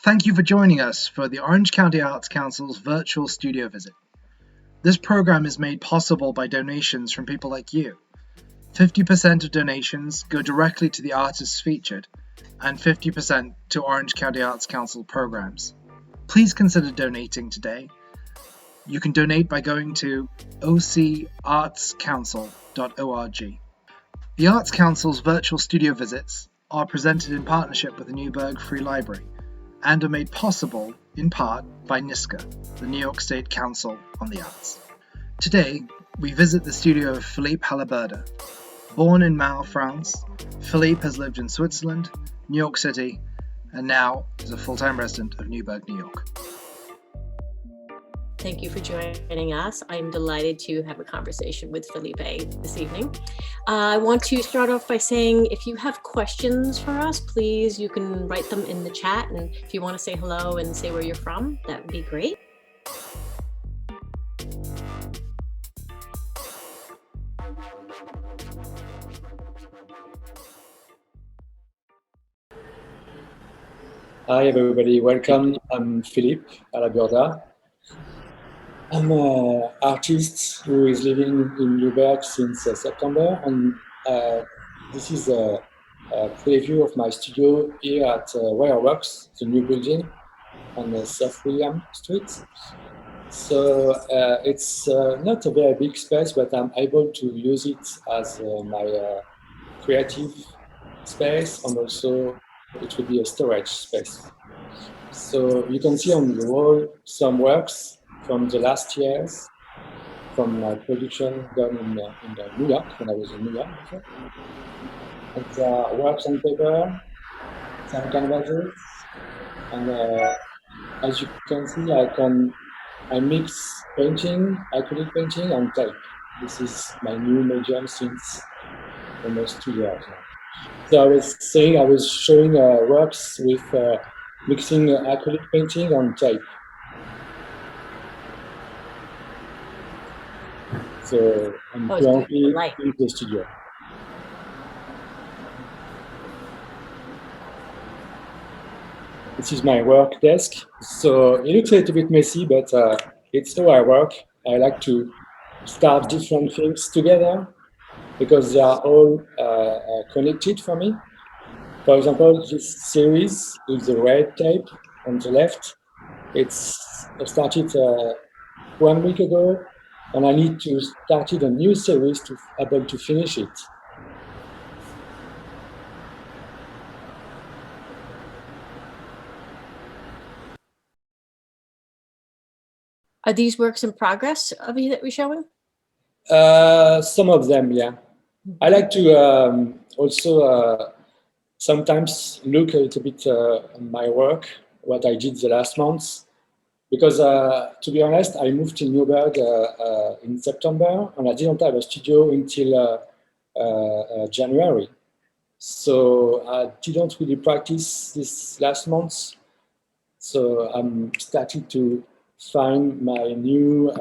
Thank you for joining us for the Orange County Arts Council's virtual studio visit. This program is made possible by donations from people like you. 50% of donations go directly to the artists featured, and 50% to Orange County Arts Council programs. Please consider donating today. You can donate by going to ocartscouncil.org. The Arts Council's virtual studio visits are presented in partnership with the Newburgh Free Library and are made possible in part by NYSCA, the New York State Council on the Arts. Today, we visit the studio of Phillipe Halaburda. Born in Meaux, France, Philippe has lived in Switzerland, New York City, and now is a full-time resident of Newburgh, New York. Thank you for joining us. I'm delighted to have a conversation with Philippe this evening. I want to start off by saying if you have questions for us, please, you can write them in the chat. And if you want to say hello and say where you're from, that would be great. Hi everybody, welcome. I'm Phillipe Halaburda. I'm an artist who is living in Newburgh since September, and this is a preview of my studio here at Wireworks, the new building on South William Street. So it's not a very big space, but I'm able to use it as my creative space, and also it will be a storage space. So you can see on the wall some works from the last years, from my production done in New York, when I was in New York. And works on paper, some canvases, and as you can see, I mix painting, acrylic painting, and tape. This is my new medium since almost 2 years now. So I was showing works with mixing acrylic painting on tape. So I'm currently in the studio. This is my work desk. So it looks a little bit messy, but it's how I work. I like to start different things together because they are all connected for me. For example, this series is the red tape on the left. I started 1 week ago, and I need to start a new series to be able to finish it. Are these works in progress of you that we're showing? Some of them, yeah. I like to also sometimes look a little bit on my work, what I did the last months. Because to be honest, I moved to Newburgh in September, and I didn't have a studio until January. So I didn't really practice this last month. So I'm starting to find my new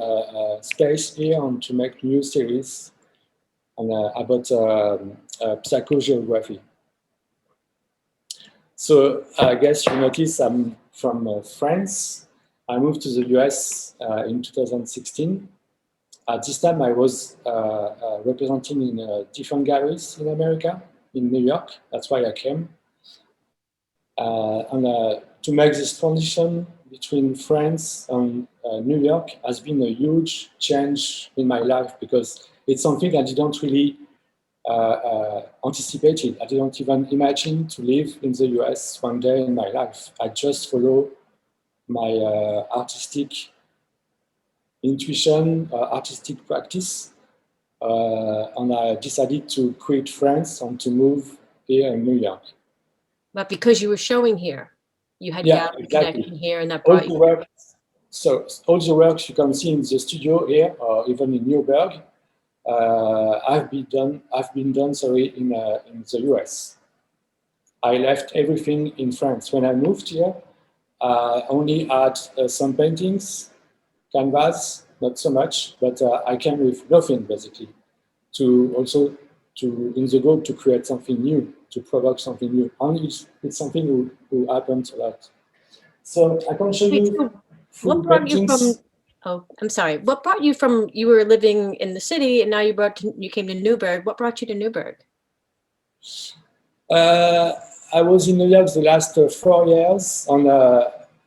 space here and to make new series about psychogeography. So I guess you notice I'm from France. I moved to the US in 2016. At this time, I was representing in different galleries in America, in New York. That's why I came. And to make this transition between France and New York has been a huge change in my life because it's something I didn't really anticipate it. I didn't even imagine to live in the US one day in my life. I just follow my artistic intuition, artistic practice, and I decided to quit France and to move here in New York. But because you were showing here, you had gallery connection here, and that brought you. So all the works you can see in the studio here, or even in Newburgh, have been done in the US. I left everything in France. When I moved here, only had some paintings, canvas, not so much, but I came with nothing basically. In the goal to create something new, to provoke something new. And it's something who happens a lot. So I can show Wait, you so full what brought you paintings. from, oh, I'm sorry. What brought you from, you were living in the city and now you came to Newburgh. What brought you to Newburgh? I was in New York the last 4 years, and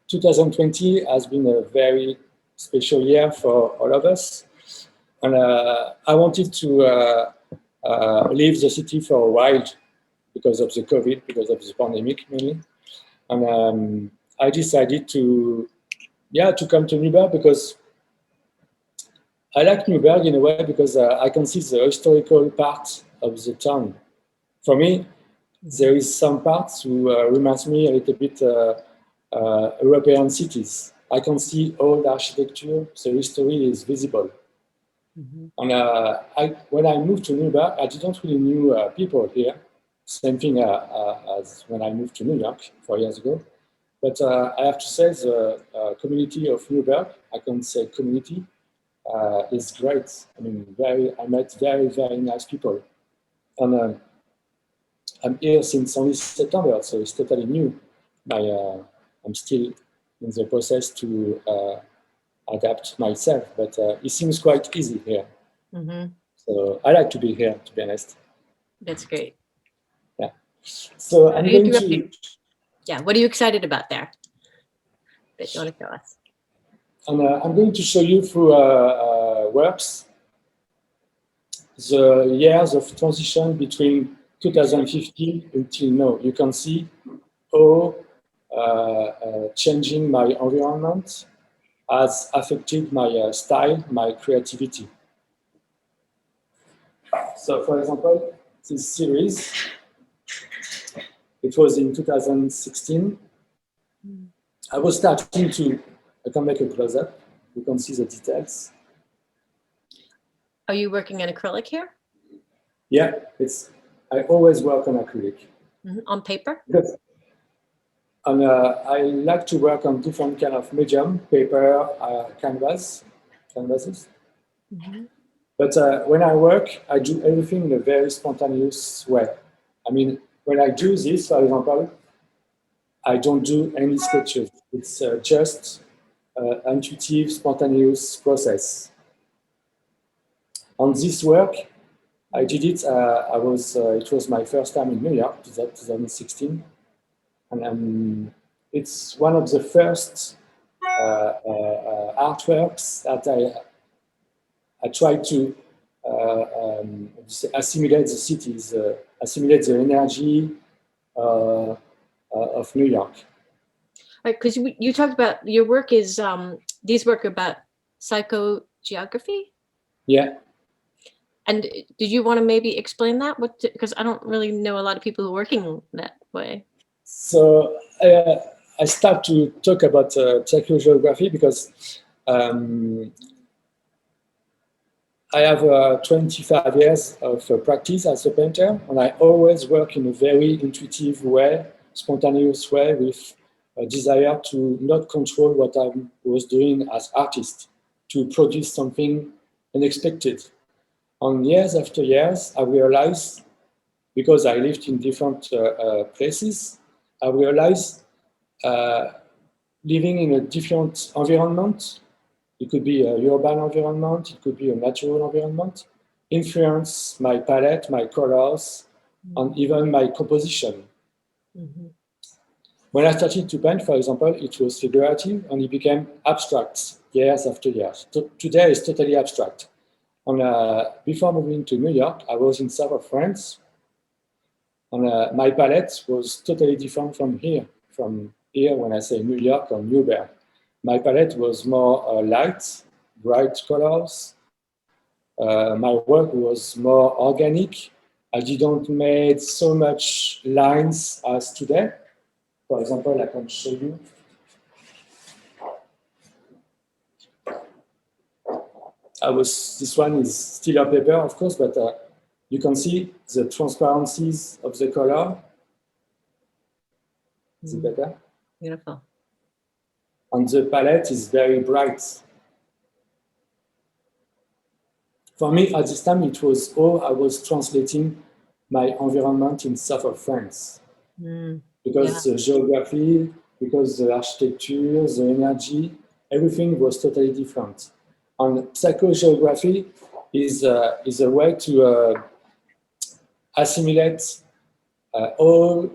2020 has been a very special year for all of us. And I wanted to leave the city for a while because of the COVID, because of the pandemic mainly. And I decided to come to Newburgh because I like Newburgh in a way because I can see the historical part of the town. For me, there is some parts who reminds me a little bit European cities. I can see old architecture, the history is visible. And when I moved to Newburgh, I didn't really know people here. Same thing as when I moved to New York 4 years ago. But I have to say the community of Newburgh, I can say community, is great. I mean, I met very, very nice people. And I'm here since only September, so it's totally new. I'm still in the process to adapt myself, but it seems quite easy here. So I like to be here, to be honest. That's great. Yeah. So I'm going to... Yeah, what are you excited about there that you want to show us? And I'm going to show you through works the years of transition between 2015 until now. You can see how changing my environment has affected my style, my creativity. So, for example, this series, it was in 2016. I was starting to, I can make a close-up. You can see the details. Are you working on acrylic here? Yeah, I always work on acrylic. On paper? Yes. And I like to work on different kind of medium, paper, canvases. But when I work, I do everything in a very spontaneous way. I mean, when I do this, for example, I don't do any sketches. It's just intuitive, spontaneous process. On this work, I did it. It was my first time in New York, 2016, and it's one of the first artworks that I tried to assimilate the cities, assimilate the energy of New York. Because you talked about your work is these work are about psychogeography. Yeah. And did you want to maybe explain that? Because I don't really know a lot of people who are working that way. So I start to talk about psychogeography because I have 25 years of practice as a painter, and I always work in a very intuitive way, spontaneous way, with a desire to not control what I was doing as artist, to produce something unexpected. And years after years, I realized, because I lived in different places, I realized living in a different environment, it could be a urban environment, it could be a natural environment, influence my palette, my colors, and even my composition. When I started to paint, for example, it was figurative and it became abstract years after years. Today it's totally abstract. And before moving to New York, I was in south of France, and my palette was totally different from here. From here, when I say New York or Newburgh, my palette was more light, bright colors. My work was more organic. I didn't make so much lines as today. For example, I can show you. This one is still a paper, of course, but you can see the transparencies of the color. Is it better? Beautiful. And the palette is very bright. For me, at this time, it was I was translating my environment in south of France. Because the geography, because the architecture, the energy, everything was totally different. And psychogeography is a way to assimilate how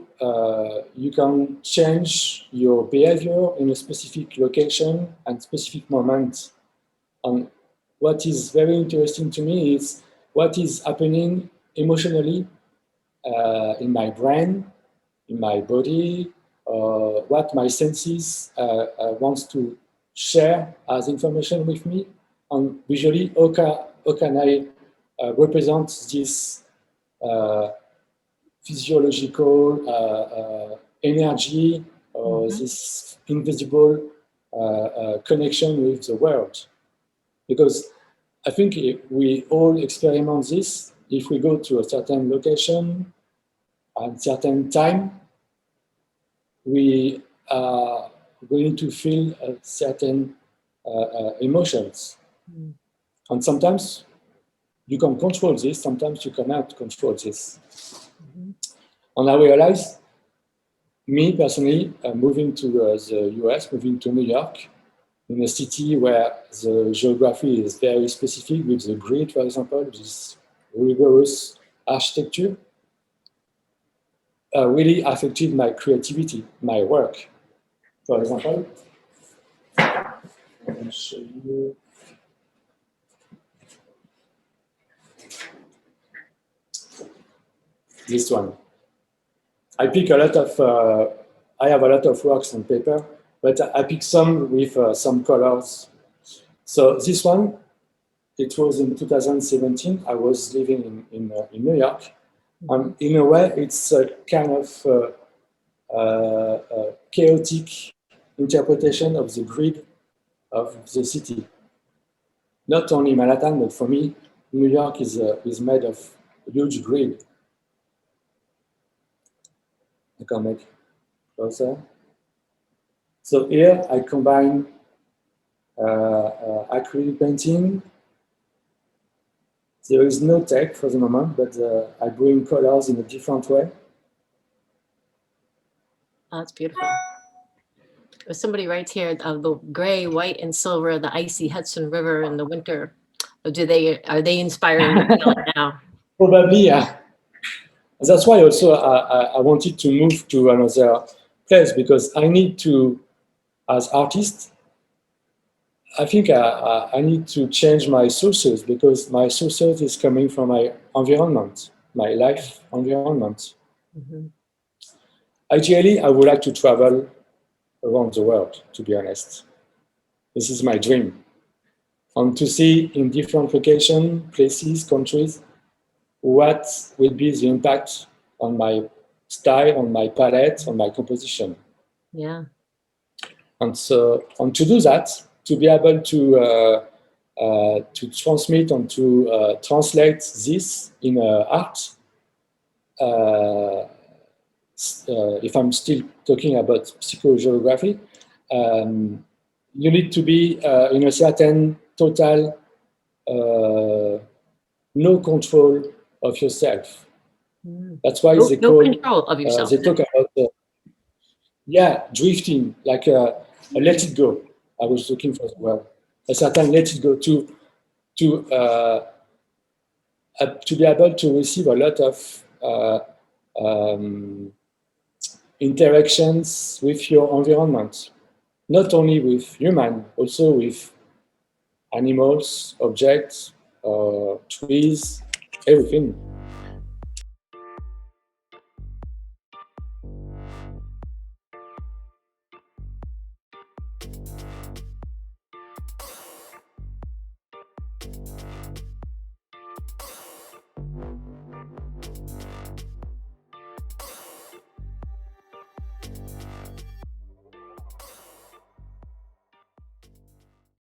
you can change your behavior in a specific location and specific moment. And what is very interesting to me is what is happening emotionally in my brain, in my body, what my senses wants to share as information with me, and visually how can I represent this physiological energy, this invisible connection with the world. Because I think we all experiment this. If we go to a certain location at certain time, we are going to feel certain emotions. And sometimes you can control this, sometimes you cannot control this. And I realized, me personally, moving to the US, moving to New York, in a city where the geography is very specific, with the grid, for example, this rigorous architecture, really affected my creativity, my work. For example, I can show you. This one. I pick a lot of, I have a lot of works on paper, but I pick some with some colors. So this one, it was in 2017. I was living in New York. In a way, it's a kind of chaotic interpretation of the grid of the city. Not only Manhattan, but for me, New York is made of a huge grid. I can make closer. So here I combine acrylic painting. There is no tech for the moment, but I bring colors in a different way. Oh, that's beautiful. Somebody writes here of the gray, white, and silver, the icy Hudson River in the winter. Are they inspiring you now? Probably, yeah. That's why also I wanted to move to another place, because I need to, as artist, I think I need to change my sources, because my sources is coming from my environment, my life environment. Ideally, I would like to travel around the world, to be honest. This is my dream. And to see in different locations, places, countries, what will be the impact on my style, on my palette, on my composition. Yeah. And so, and to do that, to be able to transmit and to translate this in art, if I'm still talking about psychogeography, you need to be in a certain total no control of yourself. That's why they call, control of yourself. They talk about drifting, like a let it go. I was looking for the word, a certain let it go, to be able to receive a lot of interactions with your environment, not only with human, also with animals, objects, trees, everything.